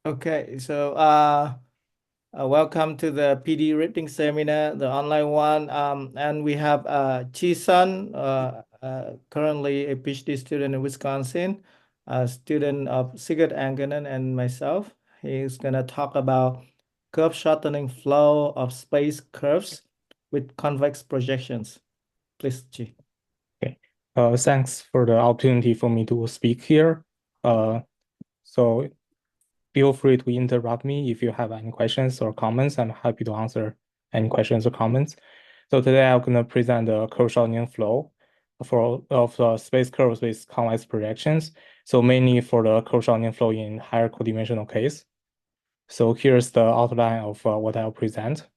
Okay, so welcome to the PD rating seminar, the online one. And we have Chi-sun, currently a PhD student in Wisconsin, a student of Sigurd Angernen and myself. He's gonna talk about curve shortening flow of space curves with convex projections. Please, Chi. Okay. Thanks for the opportunity for me to speak here. So feel free to interrupt me if you have any questions or comments. I'm happy to answer any questions or comments. So today I'm going to present the curve shortening flow of the space curves with convex projections. So mainly for the curve shortening flow in higher codimensional case. So here's the outline of what I'll present.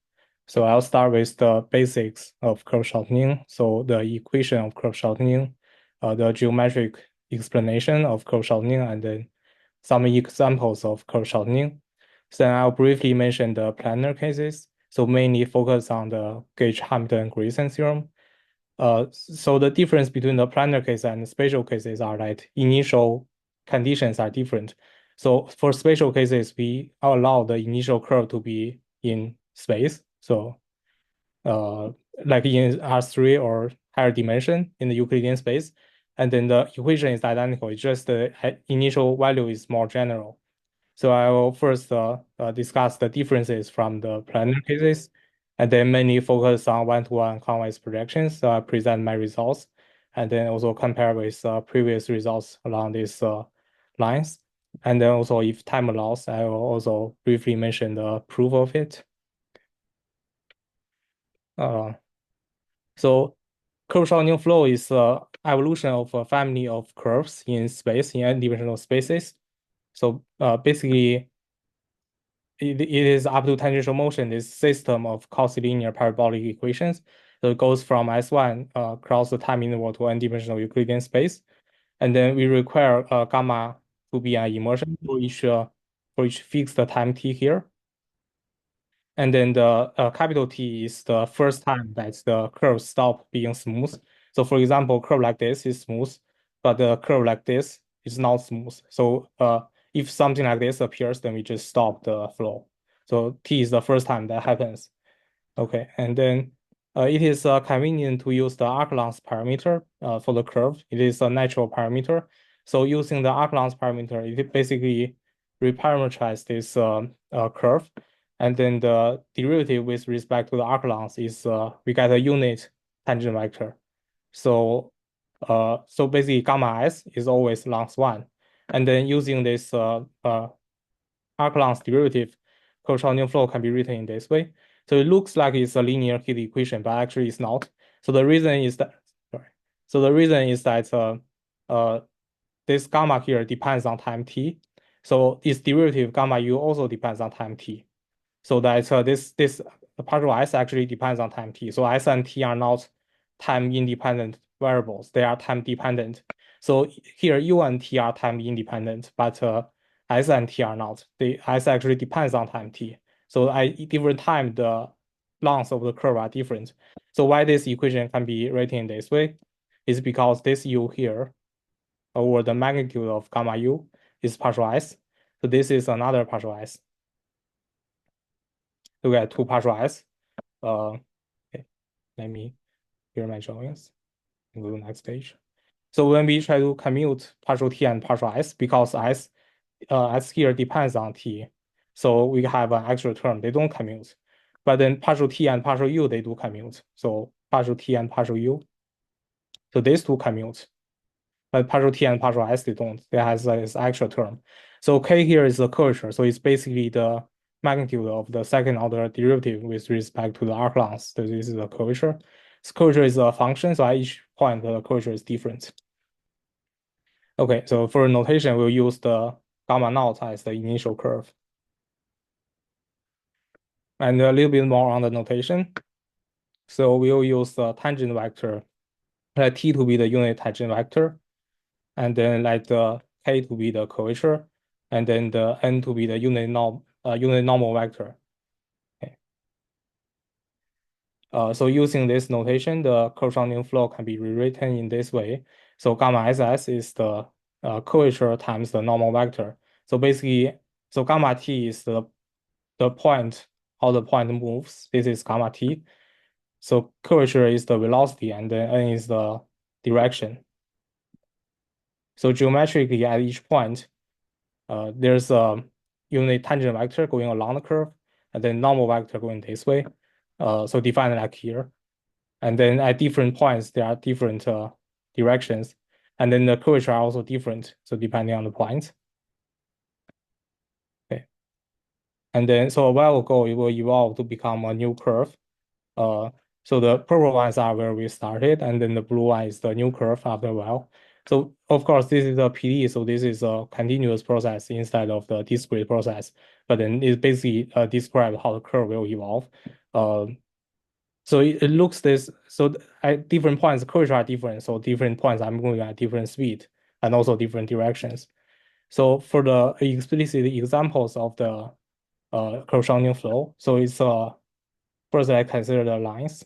So I'll start with the basics of curve shortening. So the equation of curve shortening, the geometric explanation of curve shortening, and then some examples of curve shortening. Then I'll briefly mention the planar cases. So mainly focus on the Gage-Hamilton-Grayson theorem. So the difference between the planar case and the spatial cases are that initial conditions are different. So for spatial cases, we allow the initial curve to be in space. So like in R3 or higher dimension in the Euclidean space. And then the equation is identical. It's just the initial value is more general. So I will first discuss the differences from the planar cases, and then mainly focus on one-to-one convex projections. So I present my results, and then also compare with previous results along these lines. And then also, if time allows, I will also briefly mention the proof of it. Uh, so curve shortening flow is evolution of a family of curves in space, in n-dimensional spaces. So basically, it is up to tangential motion, this system of cosilinear parabolic equations. So it goes from S1 across the time interval to n-dimensional Euclidean space. And then we require gamma to be an immersion for each fixed time t here. And then the capital T is the first time that the curve stop being smooth. So for example, curve like this is smooth, but the curve like this is not smooth. So if something like this appears, then we just stop the flow. So T is the first time that happens. Okay, and then it is convenient to use the arc length parameter for the curve. It is a natural parameter. So using the arc length parameter, it basically reparameterize this curve. And then the derivative with respect to the arc length is we get a unit tangent vector. So so basically gamma s is always length one. And then using this arc length derivative, curve shortening flow can be written in this way. So it looks like it's a linear heat equation, but actually it's not. So the reason is that sorry. So the reason is that this gamma here depends on time t. So its derivative gamma u also depends on time t. So that this partial s actually depends on time t. So s and t are not time independent variables; they are time dependent. So here u and t are time independent, but s and t are not. The s actually depends on time t. So at different time, the lengths of the curve are different. So why this equation can be written in this way is because this u here, or the magnitude of gamma u, is partial s. So this is another partial s. So we have two partial s. Okay, let me clear my drawings and go to the next page. So when we try to commute partial t and partial s, because s here depends on t, so we have an extra term, they don't commute. But then partial t and partial u, they do commute. So partial t and partial u, so these two commute. But partial t and partial s, they don't. They has this extra term. So k here is the curvature. So it's basically the magnitude of the second order derivative with respect to the arc length. So this is the curvature. This curvature is a function, so at each point the curvature is different. Okay, so for notation, we'll use the gamma naught as the initial curve. And a little bit more on the notation. So we'll use the tangent vector, let t to be the unit tangent vector, and then let the k to be the curvature, and then the n to be the unit normal vector. Okay. So using this notation, the curve shortening flow can be rewritten in this way. So gamma SS is the curvature times the normal vector. So basically, So gamma t is the point, how the point moves. This is gamma t. So curvature is the velocity, and then n is the direction. So geometrically, at each point, there's a unit tangent vector going along the curve, and then normal vector going this way. So defined like here. And then at different points, there are different directions. And then the curvature are also different. So depending on the point. Okay. And then, so a while ago, it will evolve to become a new curve. So the purple ones are where we started, and then the blue one is the new curve after a while. So of course, this is a PD, so this is a continuous process instead of the discrete process. But then it basically describes how the curve will evolve. So it looks this, so at different points, the curvature are different. So different points are moving at different speed and also different directions. So for the explicit examples of the curve flow, so it's first I consider the lines.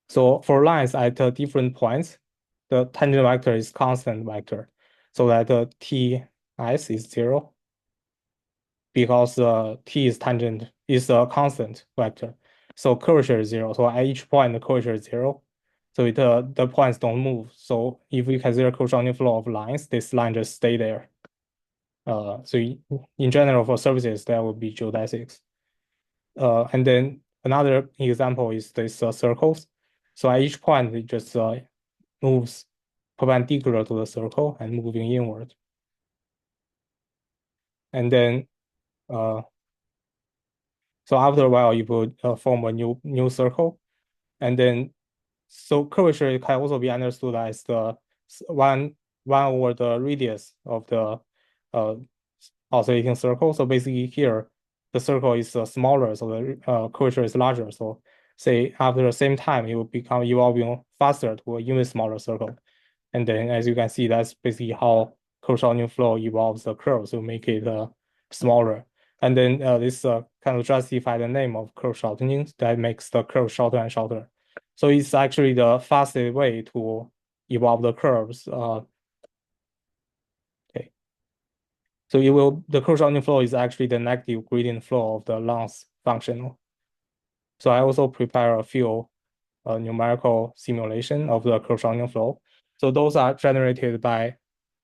So for lines at different points, the tangent vector is constant vector. So that the Ts is 0 because T is tangent is a constant vector. So curvature is 0. So at each point, the curvature is 0. So the points don't move. So if we consider curve flow of lines, this line just stay there. So in general, for surfaces, that would be geodesics. And then another example is this circles. So at each point, it just moves perpendicular to the circle and moving inward. And then, so after a while, you would form a new circle. And then, so curvature can also be understood as the one over the radius of the uh, oscillating circle. So basically here, the circle is smaller, so the curvature is larger. So say after the same time, it will become evolving faster to an even smaller circle. And then as you can see, that's basically how curve flow evolves the curve to make it smaller. And then this kind of justify the name of curve shortening that makes the curve shorter and shorter. So it's actually the fastest way to evolve the curves. Okay. So the curve shortening flow is actually the negative gradient flow of the length functional. So I also prepare a few numerical simulation of the curve shortening flow. So those are generated by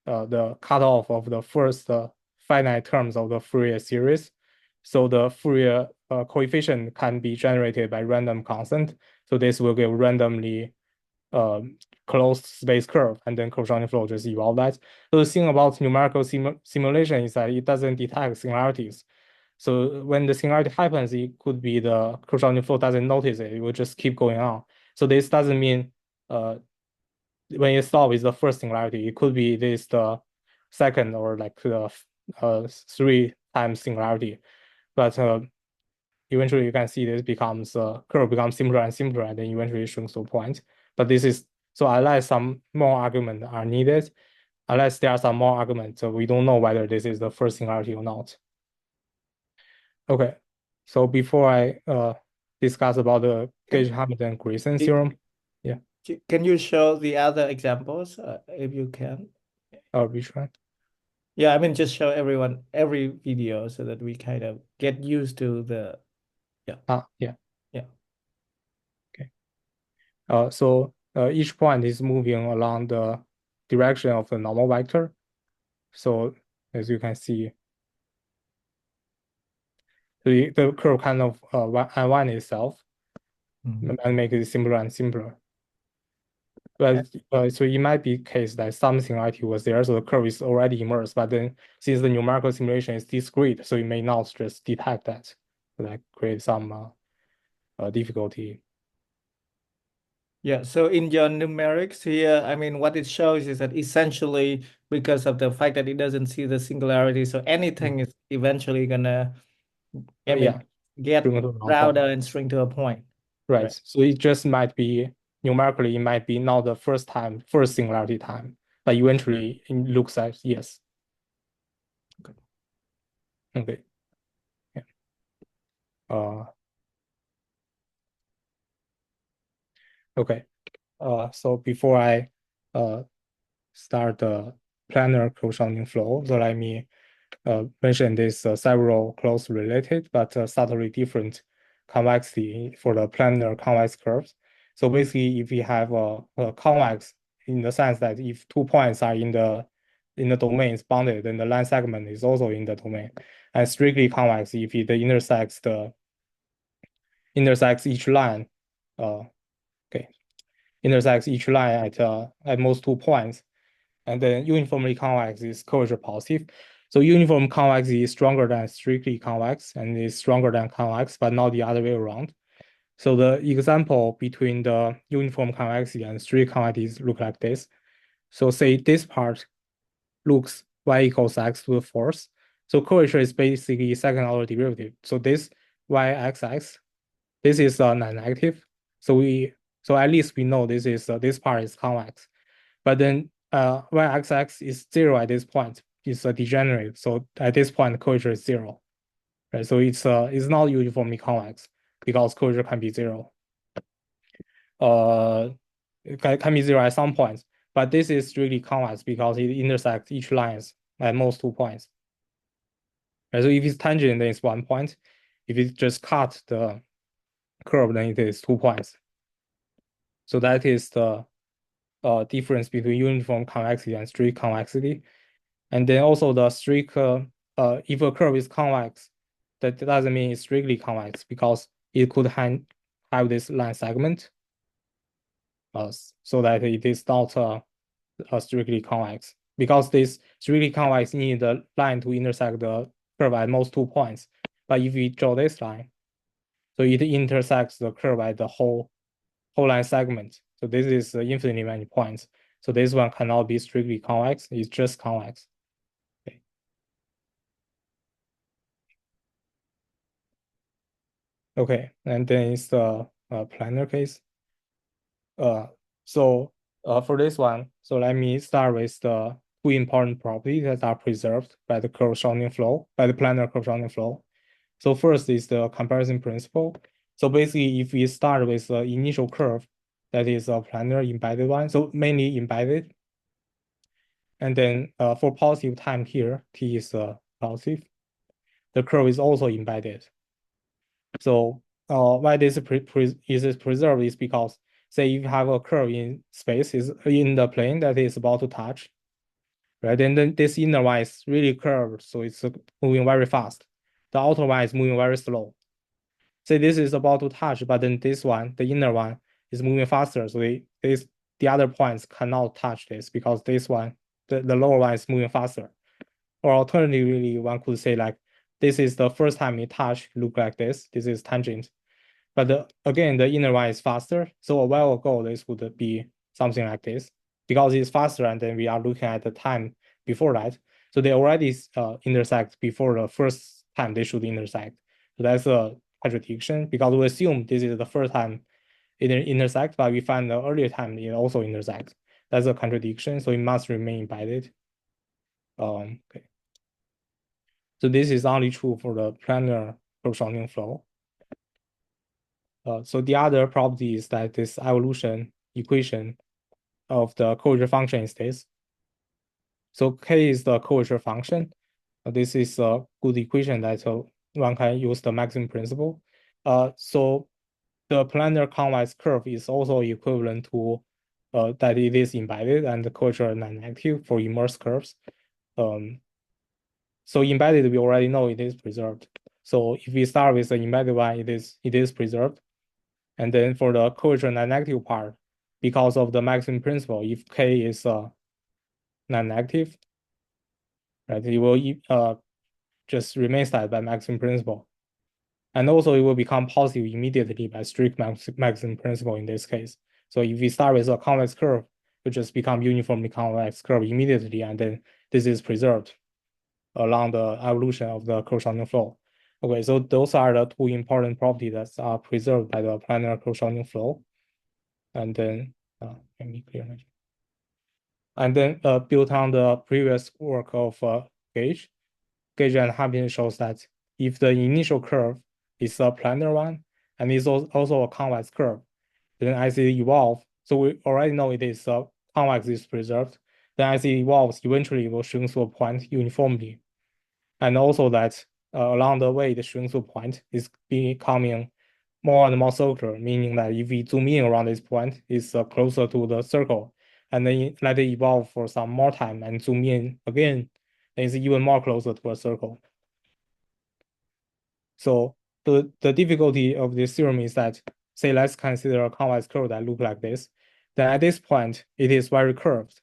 the cutoff of the first finite terms of the Fourier series. So the Fourier coefficient can be generated by random constant. So this will give randomly closed space curve, and then curve flow just evolve that. So the thing about numerical simulation is that it doesn't detect singularities. So when the singularity happens, it could be the curve flow doesn't notice it. It will just keep going on. So this doesn't mean when you stop is the first singularity. It could be this the second or like the three times singularity. But eventually you can see this becomes curve becomes simpler and simpler, and then eventually shrinks to a point. But this is so unless some more arguments are needed, unless there are some more arguments, so we don't know whether this is the first singularity or not. Okay, so before I discuss about the Gage-Hamilton-Grayson theorem, yeah, Can you show the other examples if you can? which one? Yeah, I mean, just show everyone every video so that we kind of get used to the, Yeah. yeah. Okay. So each point is moving along the direction of the normal vector. So as you can see, the curve kind of unwind itself and make it simpler and simpler. But so it might be case that some singularity was there, so the curve is already immersed. But then since the numerical simulation is discrete, so it may not just detect that. So that creates some difficulty. Yeah, so in your numerics here, I mean, what it shows is that essentially because of the fact that it doesn't see the singularity, so anything is eventually gonna, I mean, Yeah, get bring it to the wrong point. router and shrink to a point. Right. Right. So it just might be numerically, it might be not the first singularity time, but eventually it looks like yes. Okay. Okay. Yeah. Uh, okay. So before I start the planar closed flow, so let me mentioned is several close related but subtly different convexity for the planar convex curves. So basically, if we have a convex in the sense that if 2 points are in the domain is bounded, then the line segment is also in the domain, and strictly convex if it intersects each line, intersects each line at most 2 points, and then uniformly convex is curvature positive. So uniform convex is stronger than strictly convex and is stronger than convex, but not the other way around. So the example between the uniform convexity and strict convexity look like this. So say this part looks y equals x to the fourth. So curvature is basically second order derivative. So this y-x-x, this is non-negative. So at least we know this part is convex. But then y-x-x is 0 at this point. It's a degenerate. So at this point, curvature is 0. Right? So it's not uniformly convex because curvature can be 0. It can be 0 at some points. But this is strictly convex because it intersects each lines at most 2 points. Right? So if it's tangent, then it's 1 point. If it just cut the curve, then it is 2 points. So that is the difference between uniform convexity and strict convexity. And then also the strict, if a curve is convex, that doesn't mean it's strictly convex because it could have this line segment, so that it is not strictly convex. Because this strictly convex need the line to intersect the curve at most 2 points. But if we draw this line, so it intersects the curve at the whole line segment. So this is infinitely many points. So this one cannot be strictly convex, it's just convex. Okay, and then it's the planar case. So for this one, so let me start with the two important properties that are preserved by the curve shortening flow, by the planar curve shortening flow. So first is the comparison principle. So basically, if we start with the initial curve, that is a planar embedded one, so mainly embedded. And then for positive time here, t is positive. The curve is also embedded. So why this is preserved is because, say, if you have a curve in space is in the plane that is about to touch, right? And then this inner one is really curved, so it's moving very fast. The outer one is moving very slow. Say this is about to touch, but then this one, the inner one, is moving faster. So the other points cannot touch this because this one, the lower one is moving faster. Or alternatively, one could say like, this is the first time it touch, look like this. This is tangent. But again, the inner one is faster. So a while ago, this would be something like this. Because it's faster, and then we are looking at the time before that. So they already intersect before the first time they should intersect. So that's a contradiction because we assume this is the first time it intersects, but we find the earlier time it also intersects. That's a contradiction, so it must remain embedded. Okay. So this is only true for the planar curve shortening flow. So the other property is that this evolution equation of the curvature function is this. So K is the curvature function. This is a good equation that one can use the maximum principle. So the planar convex curve is also equivalent to that it is embedded and the curvature non-negative for immersed curves. So embedded, we already know it is preserved. So if we start with the embedded one, it is preserved. And then for the curvature non-negative part, because of the maximum principle, if K is non-negative, right, it will just remain static by maximum principle. And also it will become positive immediately by strict maximum principle in this case. So if we start with a convex curve, it just become uniformly convex curve immediately, and then this is preserved along the evolution of the curve shortening flow. Okay, so those are the two important properties that are preserved by the planar curve shortening flow. And then let me clear my. And then built on the previous work of Gage, Gage-Hamilton shows that if the initial curve is a planar one and is also a convex curve, then as it evolves, so we already know it is convex is preserved. Then as it evolves, eventually it will shrink to a point uniformly. And also that along the way, the shrink through point is becoming more and more circular, meaning that if we zoom in around this point, it's closer to the circle, and then let it evolve for some more time and zoom in again, then it's even more closer to a circle. So the difficulty of this theorem is that, say, let's consider a convex curve that look like this. Then at this point, it is very curved.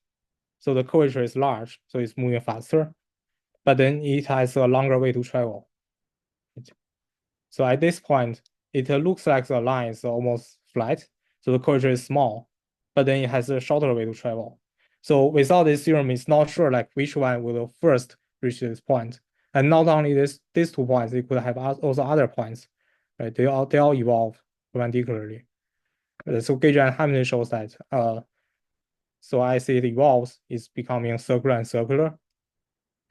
So the curvature is large, so it's moving faster, but then it has a longer way to travel. So at this point, it looks like the line is almost flat, so the curvature is small, but then it has a shorter way to travel. So without this theorem, it's not sure like which one will first reach this point. And not only these 2 points, it could have also other points, right? They all evolve perpendicularly. So Gage-Hamilton shows that so as it evolves, it's becoming circular and circular,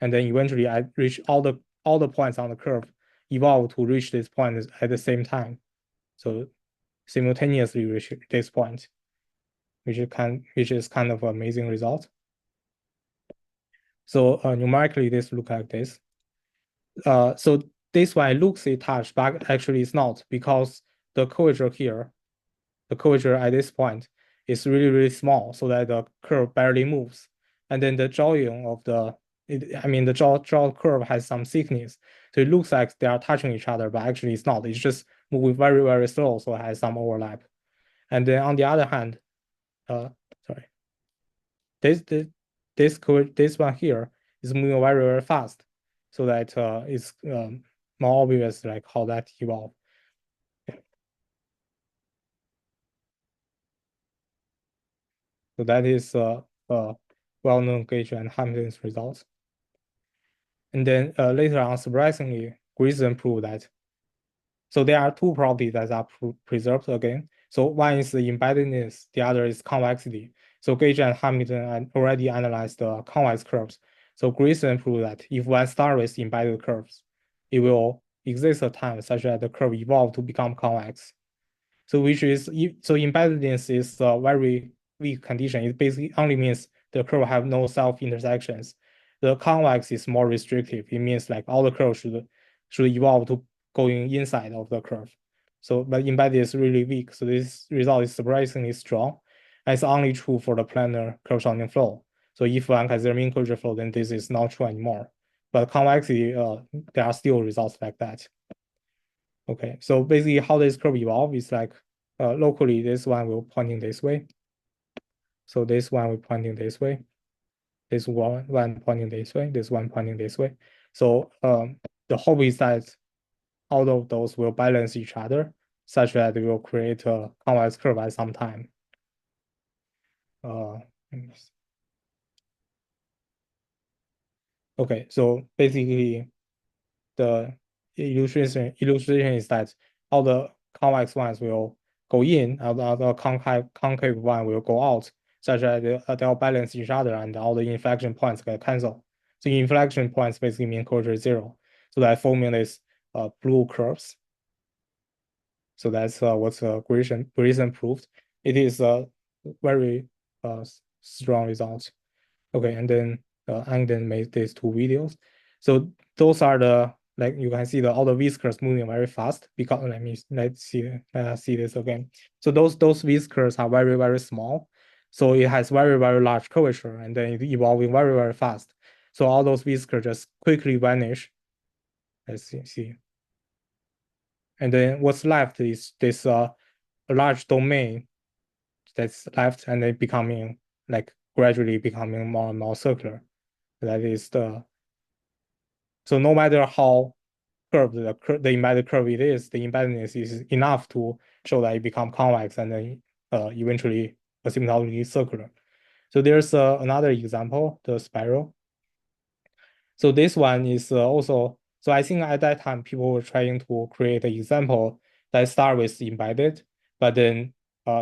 and then eventually I reach all the points on the curve evolve to reach this point at the same time. So simultaneously reach this point, which is kind of amazing result. So numerically, this look like this. So this one looks a touch, but actually it's not, because the curvature here, the curvature at this point is really, really small, so that the curve barely moves. And then the drawing of the draw curve has some thickness. So it looks like they are touching each other, but actually it's not. It's just moving very, very slow, so it has some overlap. And then on the other hand, sorry, this one here is moving very, very fast, so that it's more obvious like how that evolved. So that is well-known Gage and Hamilton's results. And then later on, surprisingly, Grayson proved that. So there are 2 properties that are preserved again. So one is the embeddedness, the other is convexity. So Gage and Hamilton already analyzed the convex curves. So Grayson proved that if one starts with embedded curves, it will exist a time such that the curve evolve to become convex. So embeddedness is a very weak condition. It basically only means the curve have no self-intersections. The convex is more restrictive. It means like all the curves should evolve to going inside of the curve. So but embedded is really weak. So this result is surprisingly strong. And it's only true for the planar curve shortening flow. So if one considers mean curvature flow, then this is not true anymore. But convexity, there are still results like that. Okay, so basically how this curve evolve is like locally this one will pointing this way. So this one will pointing this way. This one pointing this way, this one pointing this way. So the hope is that all of those will balance each other such that they will create a convex curve at some time. Okay, so basically the illustration is that all the convex ones will go in, and the concave one will go out, such that they'll balance each other, and all the inflection points get canceled. So inflection points basically mean curvature 0. So that forming this blue curves. So that's what Grayson proved. It is a very strong result. Okay, and then Angden made these 2 videos. So those are the, like you can see all the whiskers moving very fast, because let's see this again. So those whiskers are very, very small. So it has very, very large curvature, and then it evolving very, very fast. So all those whiskers just quickly vanish. Let's see. And then what's left is this large domain that's left, and then becoming like gradually becoming more and more circular. That is so no matter how curved the embedded curve it is, the embeddedness is enough to show that it become convex and then eventually asymptotically circular. So there's another example, the spiral. So this one is also, so I think at that time people were trying to create an example that start with embedded, but then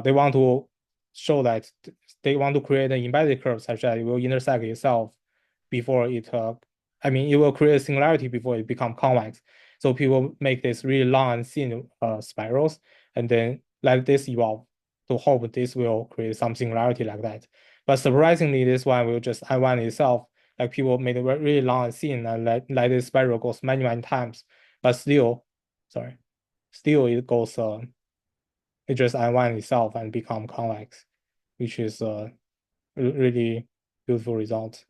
they want to show that they want to create an embedded curve such that it will intersect itself before it, it will create a singularity before it become convex. So people make this really long and thin spirals, and then let this evolve to hope this will create some singularity like that. But surprisingly, this one will just unwind itself like people made a really long scene and like this spiral goes many times, but still it goes it just unwind itself and become convex, which is a really beautiful result.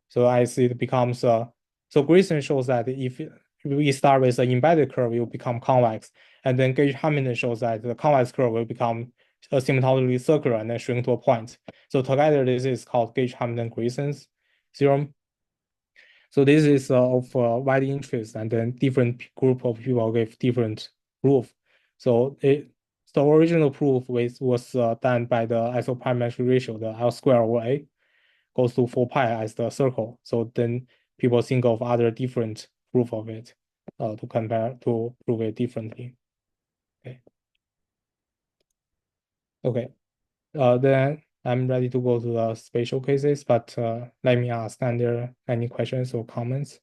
So as it becomes so Grayson shows that if we start with an embedded curve, it will become convex, and then Gage-Hamilton shows that the convex curve will become asymptotically circular and then shrink to a point. So together, this is called Gage-Hamilton-Grayson's theorem. So this is of wide interest, and then different group of people give different proof. So the original proof was done by the isoparametric ratio, the L square over A goes to 4 pi as the circle. So then people think of other different proof of it to prove it differently. Okay. Then I'm ready to go to the spatial cases, but let me ask, are there any questions or comments?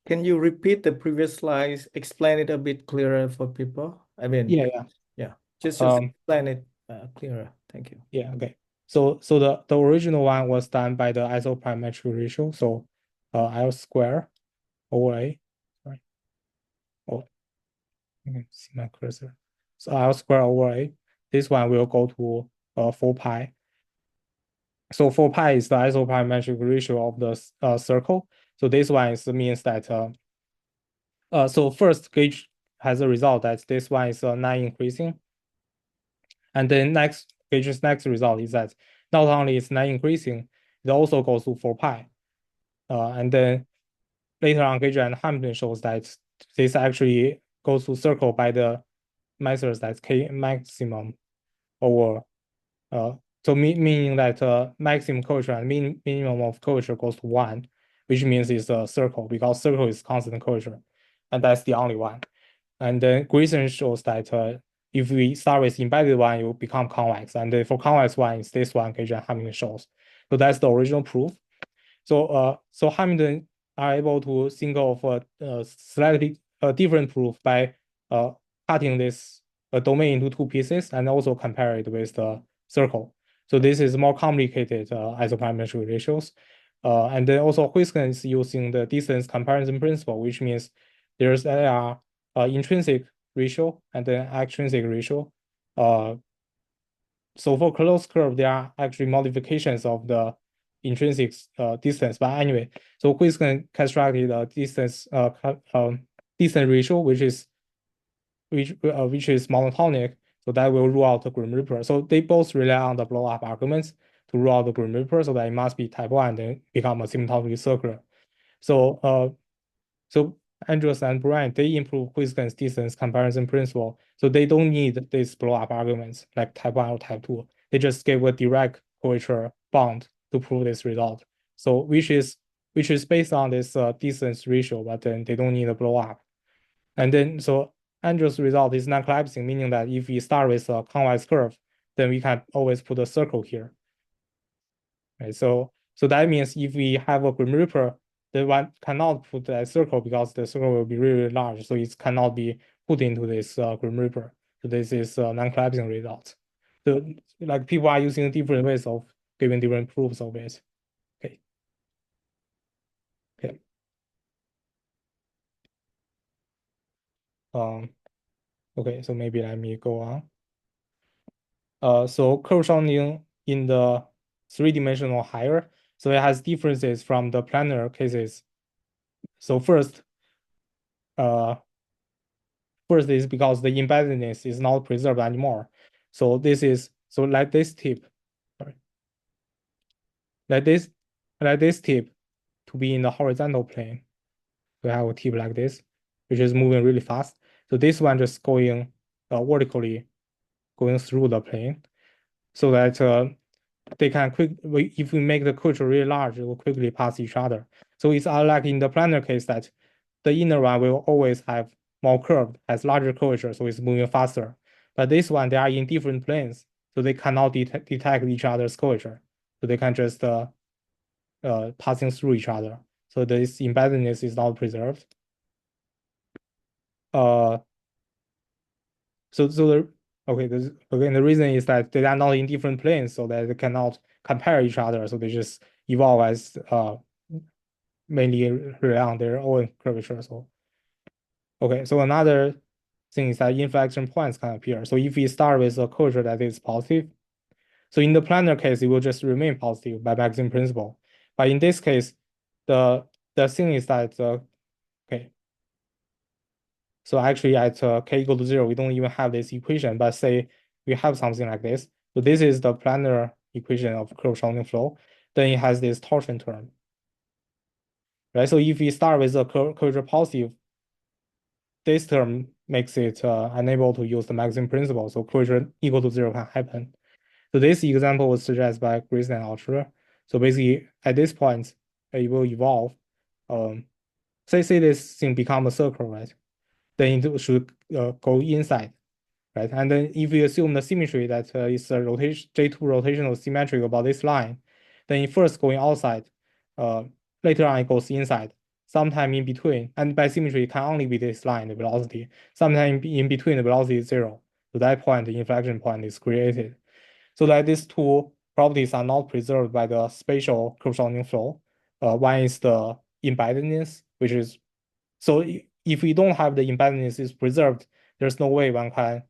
Can you repeat the previous slides? Explain it a bit clearer for people. I mean, Yeah. just explain it clearer. Thank you. Yeah. Okay. So the original one was done by the isoparametric ratio. So L square over A. Sorry. Oh, you can see my cursor. So L square over A. This one will go to 4 pi. So 4 pi is the isoparametric ratio of the circle. So this one means that so first Gage has a result that this one is non-increasing. And then Gage's next result is that not only it's non-increasing, it also goes to 4 pi. And then later on, Gage and Hamilton shows that this actually goes to circle by the methods that's K maximum over so meaning that maximum curvature and minimum of curvature goes to 1, which means it's a circle because circle is constant curvature, and that's the only one. And then Grayson shows that if we start with embedded one, it will become convex, and then for convex one, it's this one Gage and Hamilton shows. So that's the original proof. So Hamilton are able to think of a slightly different proof by cutting this domain into two pieces and also compare it with the circle. So this is more complicated isoparametric ratios. And then also Huisken is using the distance comparison principle, which means there's a intrinsic ratio and then extrinsic ratio. So for closed curve, there are actually modifications of the intrinsic distance. But anyway, so Huisken constructed a distance ratio, which is monotonic, so that will rule out the Grim Reaper. So they both rely on the blow up arguments to rule out the Grim Reaper, so that it must be type 1 and then become asymptotically circular. So Andrews and Brian, they improve Huisken's distance comparison principle. So they don't need these blow up arguments like type 1 or type 2. They just give a direct curvature bound to prove this result. So which is based on this distance ratio, but then they don't need a blow up. And then so Andrews' result is non-collapsing, meaning that if we start with a convex curve, then we can always put a circle here. Right? So that means if we have a Grim Reaper, the one cannot put a circle because the circle will be really large, so it cannot be put into this Grim Reaper. So this is a non-collapsing result. So like people are using different ways of giving different proofs of it. Okay. Okay. Okay, so maybe let me go on. So curve shortening in the three-dimensional higher, so it has differences from the planar cases. So first is because the embeddedness is not preserved anymore. So like this tip, sorry, like this tip to be in the horizontal plane. We have a tip like this, which is moving really fast. So this one just going vertically, going through the plane, so that they can if we make the curvature really large, it will quickly pass each other. So it's unlike in the planar case that the inner one will always have more curved, has larger curvature, so it's moving faster. But this one, they are in different planes, so they cannot detect each other's curvature. So they can just passing through each other. So this embeddedness is not preserved. So the Okay, again, the reason is that they are not in different planes, so that they cannot compare each other. So they just evolve as mainly rely on their own curvature. So okay, so another thing is that inflection points can appear. So if we start with a curvature that is positive, so in the planar case, it will just remain positive by maximum principle. But in this case, the thing is that okay. So actually at k equal to 0, we don't even have this equation, but say we have something like this. So this is the planar equation of curve shortening flow. Then it has this torsion term, right? So if we start with a curvature positive, this term makes it unable to use the maximum principle. So curvature equal to 0 can happen. So this example was suggested by Grayson and Altschuler. So basically at this point, it will evolve. Say this thing become a circle, right? Then it should go inside, right? And then if we assume the symmetry that is a rotation J2 rotational symmetric about this line, then it first going outside, later on it goes inside, sometime in between, and by symmetry it can only be this line, the velocity. Sometime in between the velocity is 0. So that point, the inflection point is created. So that these two properties are not preserved by the spatial curve shortening flow. One is the embeddedness, which is so if we don't have the embeddedness is preserved, there's no way one can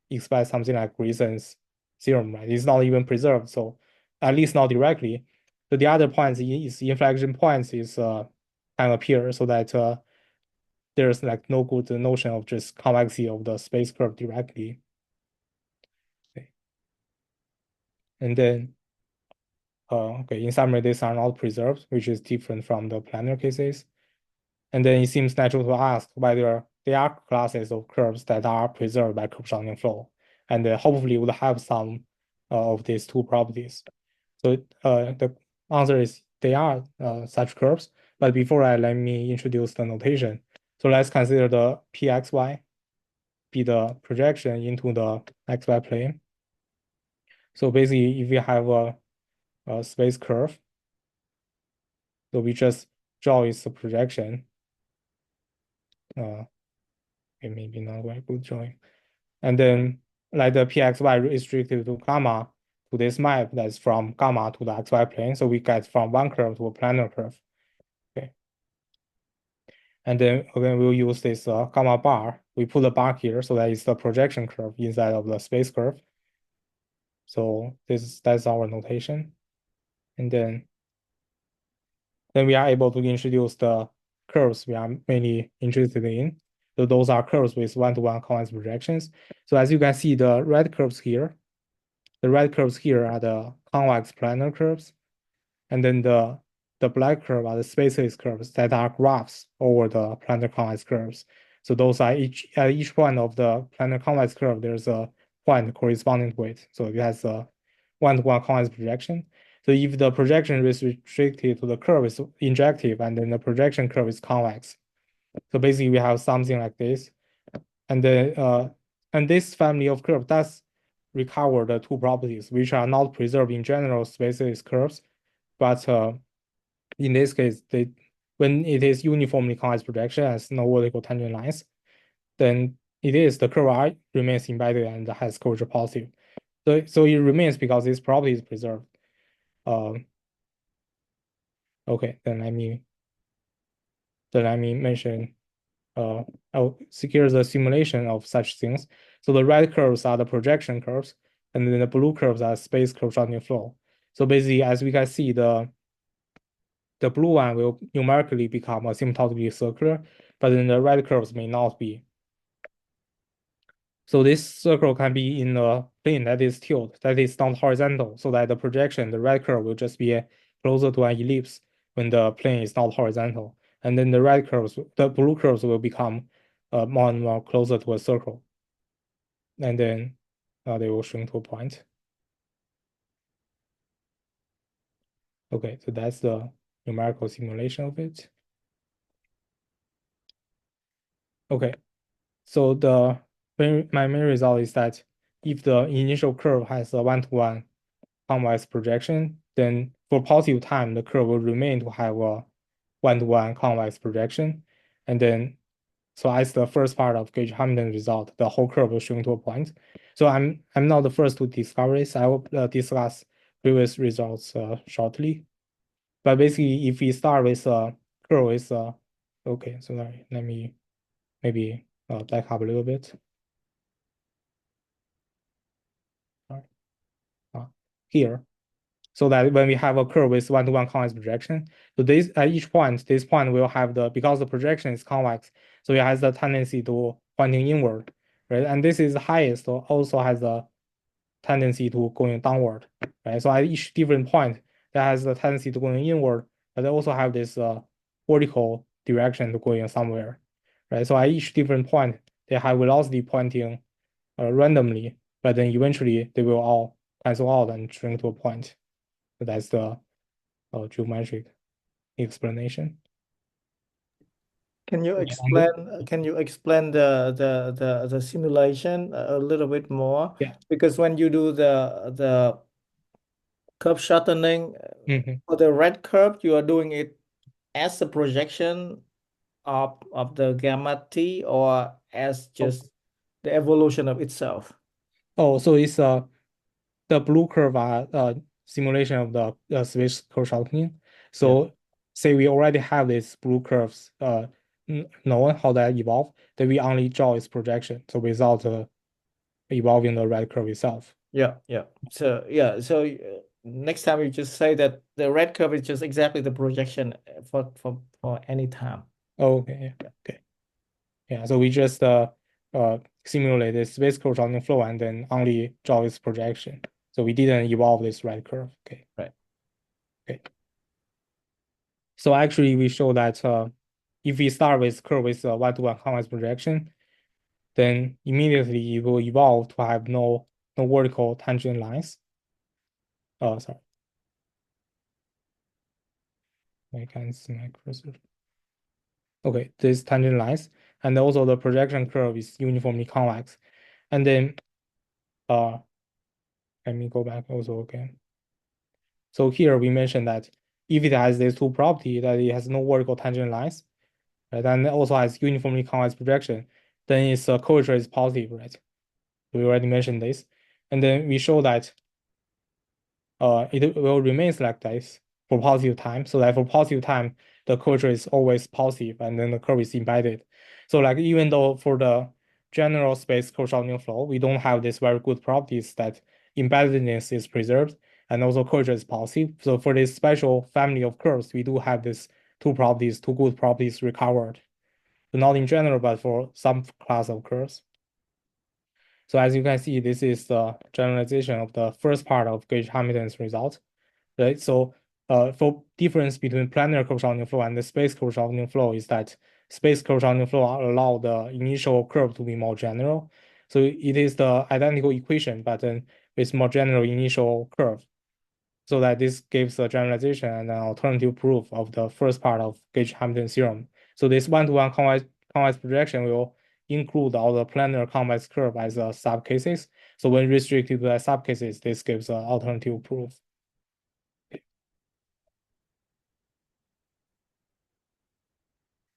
expect something like Grayson's theorem, right? It's not even preserved, so at least not directly. So the other points is inflection points is can appear so that there's like no good notion of just convexity of the space curve directly. Okay. And then okay, in summary, these are not preserved, which is different from the planar cases. And then it seems natural to ask whether there are classes of curves that are preserved by curve shortening flow, and hopefully would have some of these two properties. So the answer is they are such curves. But before that, let me introduce the notation. So let's consider the pxy be the projection into the xy plane. So basically, if we have a space curve, so we just draw its projection. Okay, maybe not very good drawing. And then like the pxy restricted to gamma to this map that's from gamma to the xy plane. So we get from one curve to a planar curve. Okay. And then again, we'll use this gamma bar. We put a bar here so that it's the projection curve inside of the space curve. So that's our notation. And then we are able to introduce the curves we are mainly interested in. So those are curves with one-to-one convex projections. So as you can see, the red curves here are the convex planar curves. And then the black curve are the space curves that are graphs over the planar convex curves. So those are at each point of the planar convex curve, there's a point corresponding to it. So it has a one-to-one convex projection. So if the projection is restricted to the curve is injective, and then the projection curve is convex. So basically we have something like this. And then and this family of curves does recover the two properties, which are not preserved in general spaces curves, but in this case, when it is uniformly convex projection as no vertical tangent lines, then the curve I remains embedded and has curvature positive. So it remains because this property is preserved. Okay, then let me mention I'll secure the simulation of such things. So the red curves are the projection curves, and then the blue curves are space curve shortening flow. So basically, as we can see, the blue one will numerically become asymptotically circular, but then the red curves may not be. So this circle can be in a plane that is tilted, that is not horizontal, so that the projection, the red curve will just be closer to an ellipse when the plane is not horizontal. And then the blue curves will become more and more closer to a circle. And then they will shrink to a point. Okay, so that's the numerical simulation of it. Okay, so my main result is that if the initial curve has a one-to-one convex projection, then for positive time, the curve will remain to have a one-to-one convex projection. And then So as the first part of Gage-Hamilton result, the whole curve will shrink to a point. So I'm not the first to discover this. I will discuss previous results shortly. But basically, if we start with a curve with okay, so let me maybe back up a little bit. Here. So that when we have a curve with one-to-one convex projection, so this at each point, this point will have because the projection is convex, so it has the tendency to pointing inward, right? And this is highest, so also has the tendency to going downward, right? So at each different point, that has the tendency to going inward, but they also have this vertical direction to going somewhere, right? So at each different point, they have velocity pointing randomly, but then eventually they will all cancel out and shrink to a point. So that's the geometric explanation. Can you Yeah, explain the simulation a little bit more? yeah. Because when you do the curve shortening Mhm. for the red curve, you are doing it as a projection of the gamma t or as Oh, just the evolution of itself. so it's the blue curve are simulation of the space curve shortening. Yeah. So say we already have these blue curves known how they evolve, then we only draw its projection. So without evolving the red curve itself. Yeah, yeah. So yeah, so next time you just say that the red curve is just exactly the projection for any time. Oh, okay, yeah, okay. Yeah, so we just simulate this space curve shortening flow and then only draw its projection. So we didn't evolve this red curve. Okay. Right. Okay. So actually, we show that if we start with curve with a one-to-one convex projection, then immediately it will evolve to have no vertical tangent lines. Oh, sorry, I can't see my cursor. Okay, these tangent lines, and also the projection curve is uniformly convex. And then uh, let me go back also again. So here we mentioned that if it has these two properties, that it has no vertical tangent lines, right, and it also has uniformly convex projection, then its curvature is positive, right? We already mentioned this. And then we show that it will remain like this for positive time. So that for positive time, the curvature is always positive, and then the curve is embedded. So like even though for the general space curve shortening flow, we don't have this very good properties that embeddedness is preserved and also curvature is positive. So for this special family of curves, we do have this two good properties recovered. So not in general, but for some class of curves. So as you can see, this is the generalization of the first part of Gage-Hamilton's result, right? So for difference between planar curve shortening flow and the space curve shortening flow is that space curve shortening flow allow the initial curve to be more general. So it is the identical equation, but then with more general initial curve. So that this gives a generalization and an alternative proof of the first part of Gage-Hamilton theorem. So this one-to-one convex projection will include all the planar convex curve as subcases. So when restricted to the subcases, this gives an alternative proof.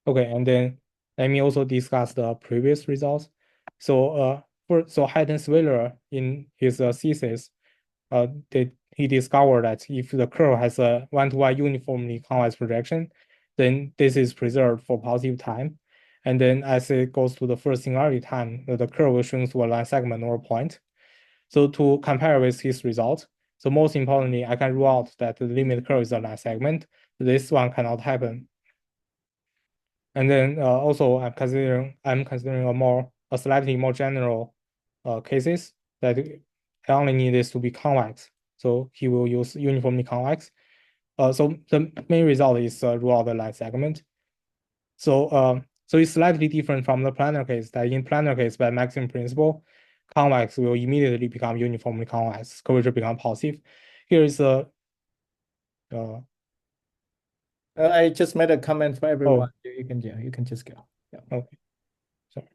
Okay, and then let me also discuss the previous results. So Hayden Swiller in his thesis, he discovered that if the curve has a one-to-one uniformly convex projection, then this is preserved for positive time. And then as it goes to the first singularity time, the curve will shrink to a line segment or point. So to compare with his result, so most importantly, I can rule out that the limit curve is a line segment. This one cannot happen. And then also I'm considering a slightly more general cases that I only need this to be convex. So he will use uniformly convex. So the main result is rule out the line segment. So it's slightly different from the planar case. That in planar case, by maximum principle, convex will immediately become uniformly convex. Curvature become positive. Here is a uh, I just made a comment for everyone. oh You can just go. Yeah. okay, sorry.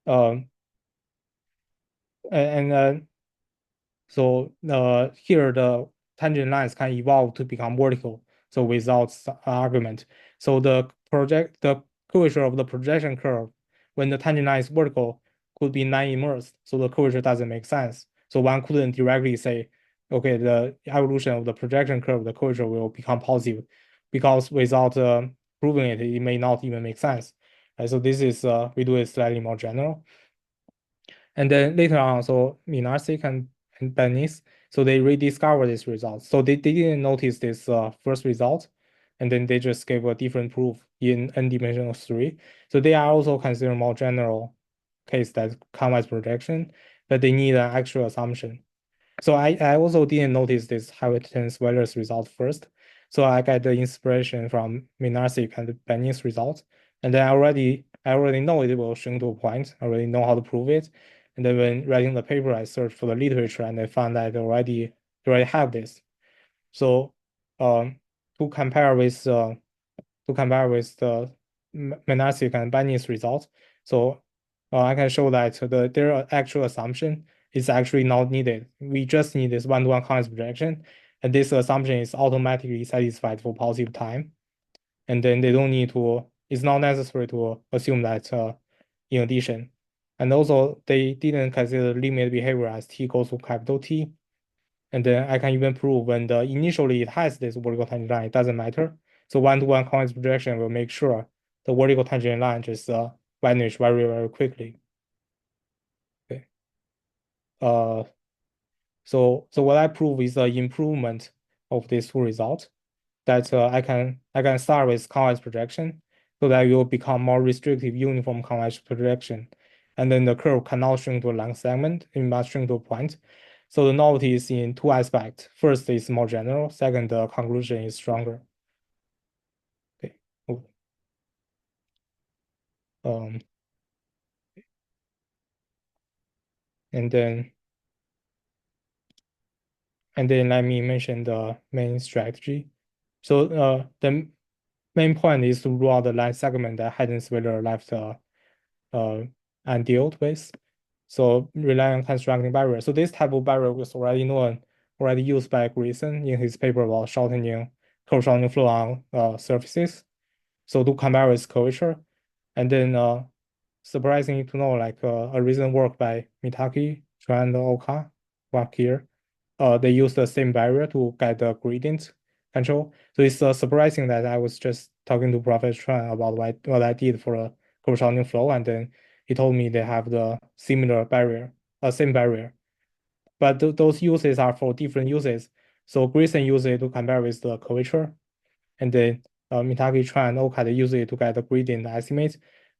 Um, and so here the tangent lines can evolve to become vertical. So without argument. So the curvature of the projection curve when the tangent line is vertical could be non-immersed, so the curvature doesn't make sense. So one couldn't directly say, okay, the evolution of the projection curve, the curvature will become positive, because without proving it, it may not even make sense. So this is we do it slightly more general. And then later on, so Minarczyk and Benis, so they rediscovered this result. So they didn't notice this first result, and then they just gave a different proof in n-dimensional 3. So they are also considered more general case that convex projection, but they need an actual assumption. So I also didn't notice this Hamilton-Grayson result first. So I got the inspiration from Minarczyk and Benis results. And then I already know it will shrink to a point. I already know how to prove it. And then when writing the paper, I searched for the literature and I found that they already have this. So to compare with the Minarczyk and Benis results, so I can show that their actual assumption is actually not needed. We just need this one-to-one convex projection, and this assumption is automatically satisfied for positive time. And then they don't need to, it's not necessary to assume that in addition. And also they didn't consider limit behavior as t goes to capital T. And then I can even prove when initially it has this vertical tangent line, it doesn't matter. So one-to-one convex projection will make sure the vertical tangent line just vanish very, very quickly. Okay. So what I prove is the improvement of these two results, that I can start with convex projection, so that it will become more restrictive uniform convex projection. And then the curve cannot shrink to a length segment, it must shrink to a point. So the novelty is in two aspects. First is more general, second, the conclusion is stronger. Okay. Um, and then let me mention the main strategy. So the main point is to rule out the line segment that Hayden-Wheeler left undealt with. So rely on constructing barrier. So this type of barrier was already used by Grayson in his paper about shortening curve shortening flow on surfaces. So to compare with curvature, and then surprising to know, like a recent work by Mitaki, Chuan, and Oka work here. They use the same barrier to get the gradient control. So it's surprising that I was just talking to Professor Chuan about what I did for a curve shortening flow, and then he told me they have the similar barrier, same barrier. But those uses are for different uses. So Grayson uses it to compare with the curvature, and then Mitaki, Chuan, and Oka, they use it to get the gradient estimate.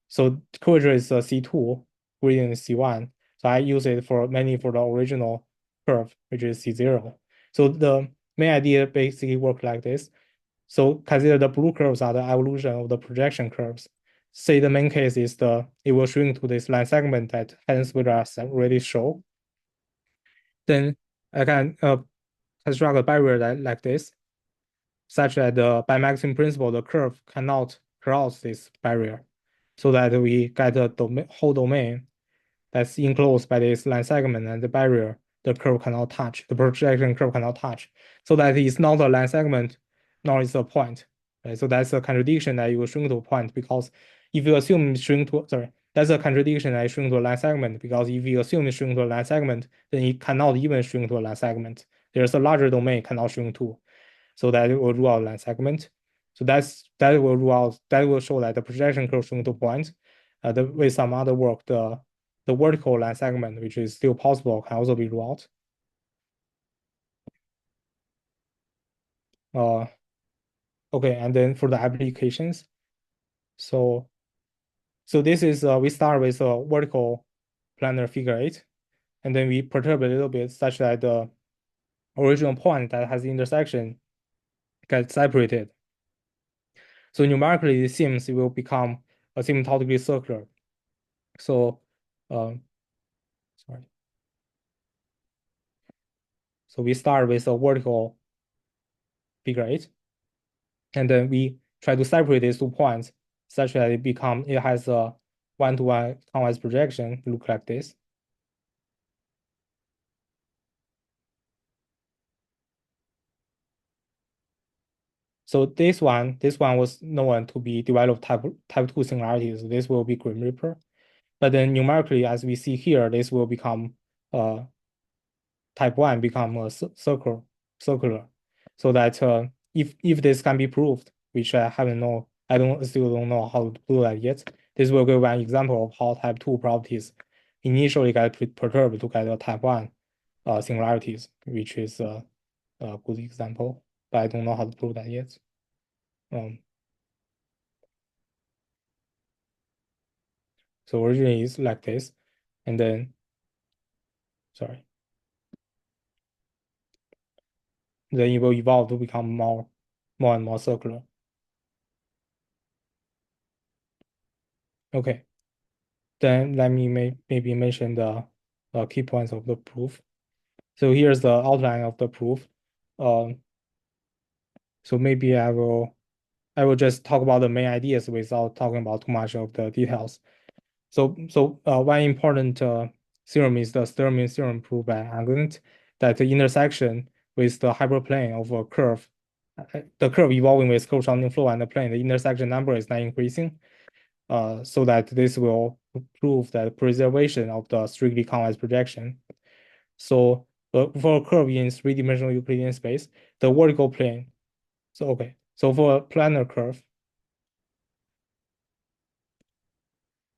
So curvature is C2, gradient is C1. So I use it mainly for the original curve, which is C0. So the main idea basically works like this. So consider the blue curves are the evolution of the projection curves. Say the main case is it will shrink to this line segment that Hayden-Wheeler already show. Then I can construct a barrier like this, such that by maximum principle, the curve cannot cross this barrier, so that we get a whole domain that's enclosed by this line segment, and the barrier the curve cannot touch, the projection curve cannot touch, so that it's not a line segment, nor is a point. Right? So that's a contradiction that you will shrink to a point, because if you assume that's a contradiction that shrink to a line segment, because if you assume it shrink to a line segment, then it cannot even shrink to a line segment. There's a larger domain it cannot shrink to. So that will rule out line segment. So that will show that the projection curve shrink to point. With some other work, the vertical line segment, which is still possible, can also be ruled out. Okay, and then for the applications, so this is we start with a vertical planar figure 8, and then we perturb a little bit such that the original point that has the intersection gets separated. So numerically, it seems it will become asymptotically circular. So, sorry. So we start with a vertical figure 8, and then we try to separate these 2 points such that it has a one-to-one convex projection, look like this. So this one was known to be developed type 2 singularities. This will be Grim Reaper. But then numerically, as we see here, this will become type 1 become a circular. So that if this can be proved, which I haven't know, still don't know how to do that yet. This will give an example of how type 2 properties initially get perturbed to get a type 1 singularities, which is a good example, but I don't know how to prove that yet. So originally it's like this, and then, sorry, then it will evolve to become more and more circular. Okay, then let me maybe mention the key points of the proof. So here's the outline of the proof. So maybe I will just talk about the main ideas without talking about too much of the details. So one important theorem is the Sturmian theorem proved by Anglent that the intersection with the hyperplane of a curve, the curve evolving with curve-shortening flow and the plane, the intersection number is not increasing. So that this will prove that preservation of the strictly convex projection. So for a curve in three-dimensional Euclidean space, the vertical plane. So okay, so for a planar curve,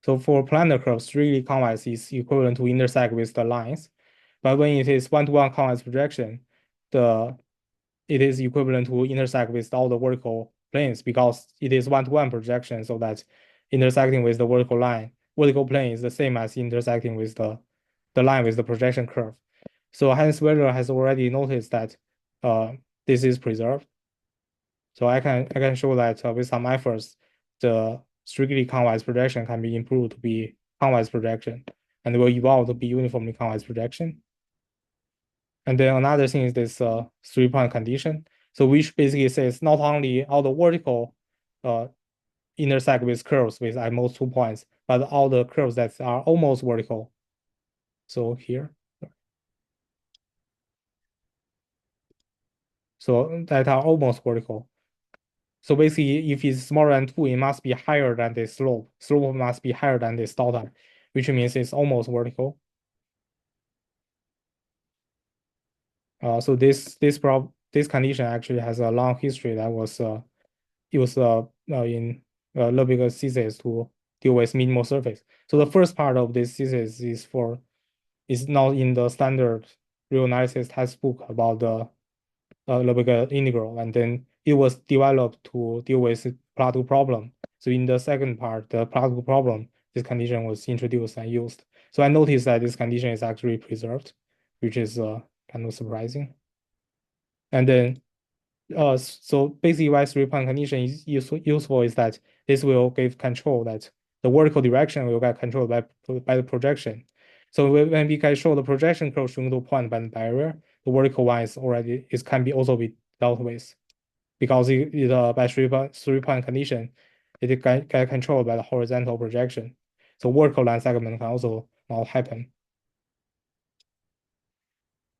so for a planar curve, strictly convex is equivalent to intersect with the lines. But when it is one-to-one convex projection, it is equivalent to intersect with all the vertical planes because it is one-to-one projection, so that intersecting with the vertical plane is the same as intersecting with the line with the projection curve. So Hans-Weller has already noticed that this is preserved. So I can show that with some efforts, the strictly convex projection can be improved to be convex projection, and will evolve to be uniformly convex projection. And then another thing is this 3-point condition. So which basically says not only all the vertical intersect with curves with at most 2 points, but all the curves that are almost vertical. So here. So that are almost vertical. So basically, if it's smaller than 2, it must be higher than the slope. Slope must be higher than this delta, which means it's almost vertical. So this condition actually has a long history that was used in Lebesgue's thesis to deal with minimal surface. So the first part of this thesis is not in the standard real analysis textbook about the Lebesgue integral, and then it was developed to deal with Plato problem. So in the second part, the Plato problem, this condition was introduced and used. So I noticed that this condition is actually preserved, which is kind of surprising. And then, so basically why 3-point condition is useful is that this will give control that the vertical direction will get controlled by the projection. So when we can show the projection curve showing to point by the barrier, the vertical one can be also be dealt with, because by 3-point condition, it can get controlled by the horizontal projection. So vertical line segment can also not happen.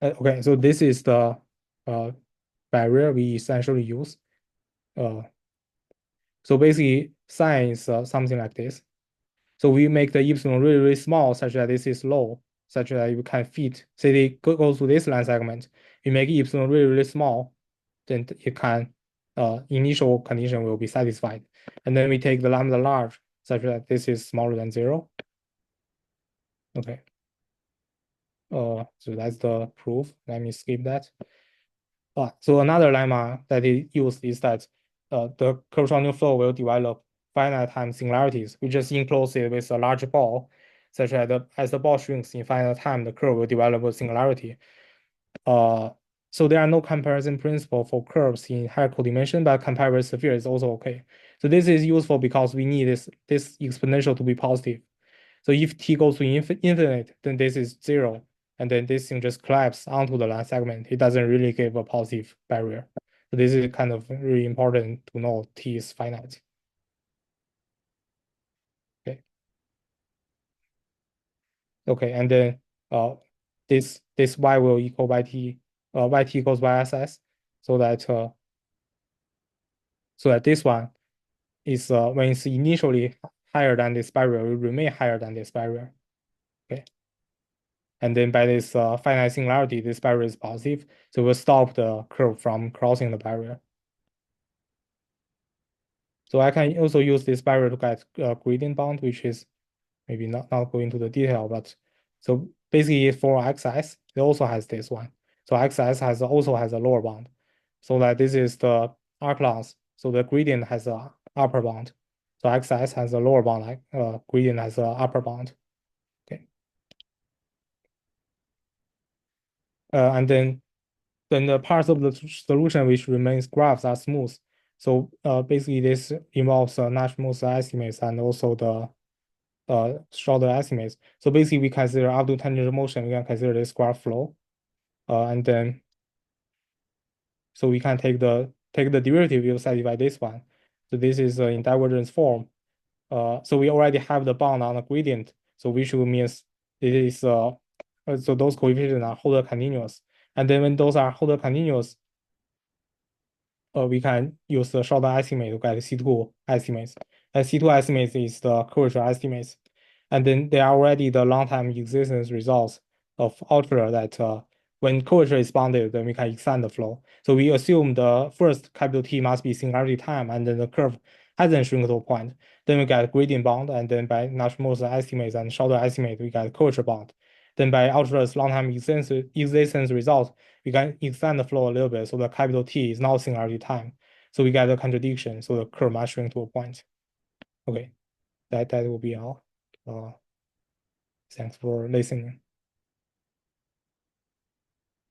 Okay, so this is the barrier we essentially use. So basically, sign is something like this. So we make the epsilon really, really small, such that this is low, such that you can fit. Say it goes to this line segment. We make epsilon really, really small, then it can initial condition will be satisfied. And then we take the lambda large, such that this is smaller than 0. Okay. So that's the proof. Let me skip that. So another lemma that is used is that the curve-shortening flow will develop finite time singularities. We just enclose it with a large ball, such that as the ball shrinks in finite time, the curve will develop a singularity. So there are no comparison principle for curves in higher codimension, but compared with sphere is also okay. So this is useful because we need this exponential to be positive. So if t goes to infinite, then this is 0. And then this thing just collapses onto the line segment. It doesn't really give a positive barrier. So this is kind of really important to know t is finite. Okay. Okay, and then this y will equal yt, yt equals yss, so that so that this one is when it's initially higher than this barrier, it will remain higher than this barrier. Okay. And then by this finite singularity, this barrier is positive, so we'll stop the curve from crossing the barrier. So I can also use this barrier to get a gradient bound, which is maybe not go into the detail, but so basically for xs, it also has this one. So xs also has a lower bound. So that this is the R class. So the gradient has a upper bound. So xs has a lower bound, like gradient has a upper bound. Okay. And then the parts of the solution which remains graphs are smooth. So basically this involves Nash-Moser estimates and also the shorter estimates. So basically we consider after tangential motion, we can consider this graph flow. And then so we can take the derivative, we'll satisfy this one. So this is in divergence form. So we already have the bound on the gradient. So which means it is so those coefficients are Holder continuous. And then when those are Holder continuous, we can use the shorter estimate to get C2 estimates. And C2 estimates is the curvature estimates. And then there are already the long-time existence results of outlier that when curvature is bounded, then we can extend the flow. So we assume the first capital T must be singularity time, and then the curve hasn't shrunk to a point. Then we get gradient bound, and then by Nash-Moser estimates and shorter estimate, we get curvature bound. Then by Altur's long-time existence result, we can extend the flow a little bit, so the capital T is now singularity time. So we get a contradiction, so the curve must shrink to a point. Okay, that will be all. Thanks for listening.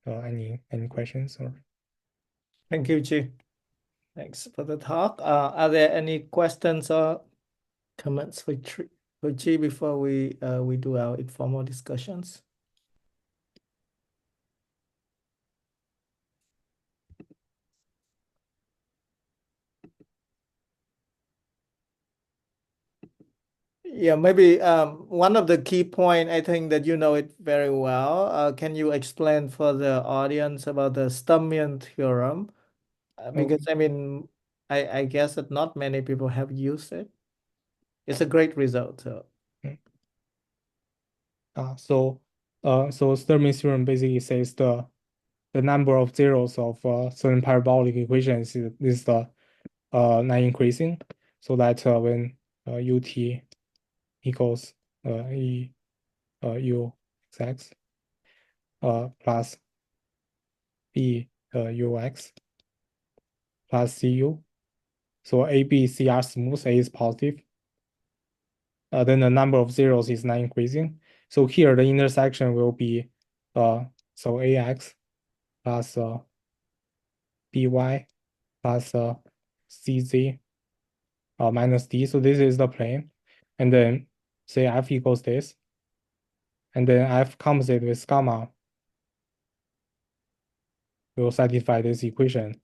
Any questions or? Thank you, Chi. Thanks for the talk. Are there any questions or comments for Chi before we do our informal discussions? Yeah, maybe one of the key point, I think that you know it very well. Can you explain for the audience about the Sturmian theorem? Because I mean, I guess that not many people have used it. It's a great result. So So Sturm's theorem basically says the number of zeros of certain parabolic equations is the non-increasing, so that when ut equals e u x plus b ux plus cu, so a, b, c are smooth, a is positive, then the number of zeros is not increasing. So here the intersection will be so ax plus by plus cz minus d. So this is the plane, and then say f equals this, and then f composite with gamma will satisfy this equation.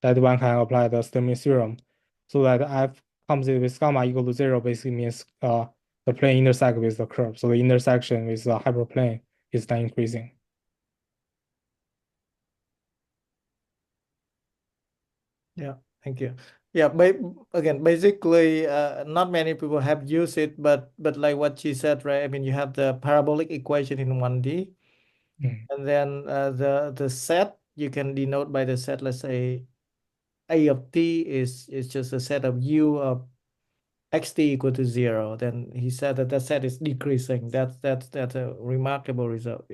That one can apply the Sturm's theorem, so that f composite with gamma equal to 0 basically means the plane intersect with the curve. So the intersection with the hyperplane is not increasing. yeah, thank you. Yeah, but again, basically, not many people have used it, but like what she said, right? I mean, you have the parabolic equation in 1D, and then the set you can denote by the set. Let's say A of t is just a set of u of xt equal to 0. Then he said that that set is decreasing. That's a remarkable result.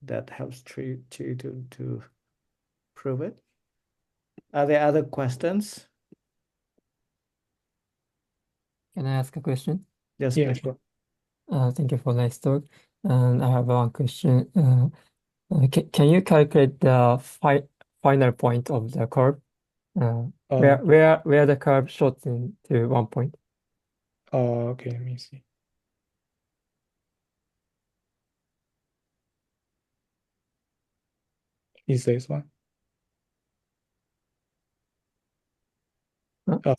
That helps to prove it. Are there other questions? Can I ask a question? Yes, Yeah, please. sure. Thank you for nice talk. And I have one question. Can you calculate the final point of the curve? Where the curve shortens to 1 point? Okay, let me see. Is this one?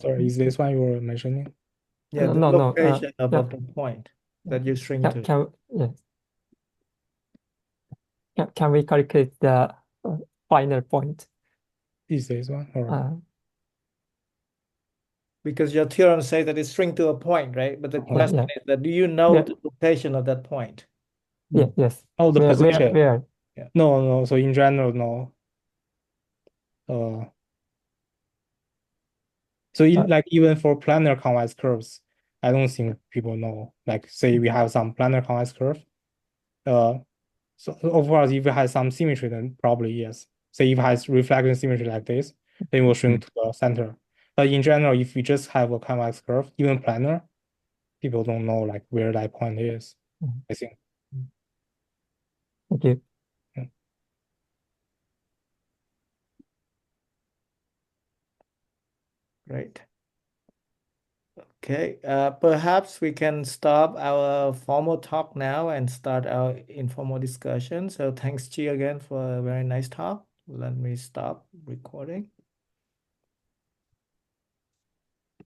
Sorry, is this one you were mentioning? Yeah, the no, location yeah. of the point that you shrink to. Yes. can we calculate the final point? Is this one or Because your theorem says that it's shrink to a point, right? But the Uh-huh. question Yeah. is that do you know Yeah. the location of that point? Yes. Oh, the position. Where? No. So in general, no. So like even for planar convex curves, I don't think people know. Like say we have some planar convex curve. So of course, if it has some symmetry, then probably yes. Say if it has reflection symmetry like this, then it will shrink to the center. But in general, if we just have a convex curve, even planar, people don't know like where that point is, I think. Thank you. Great. Okay, perhaps we can stop our formal talk now and start our informal discussion. So thanks, Chi, again for a very nice talk. Let me stop recording.